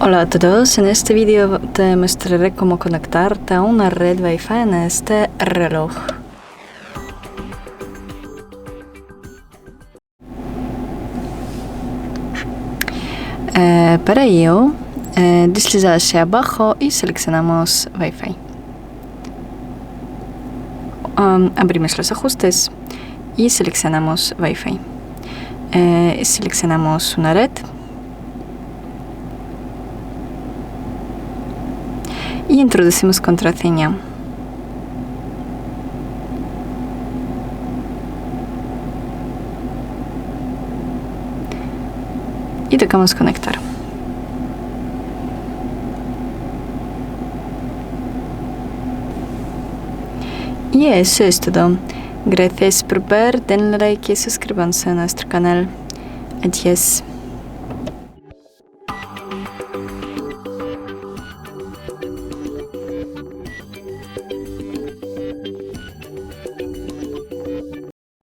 Hola a todos, en este vídeo te mostraré cómo conectarte a una red Wi-Fi en este reloj. Para ello, deslizar hacia abajo y seleccionamos Wi-Fi. Abrimos los ajustes y seleccionamos Wi-Fi. Seleccionamos una red y introducimos contraseña. Y tocamos conectar. Y eso es todo. Gracias por ver, denle like y suscríbanse a nuestro canal. Adiós.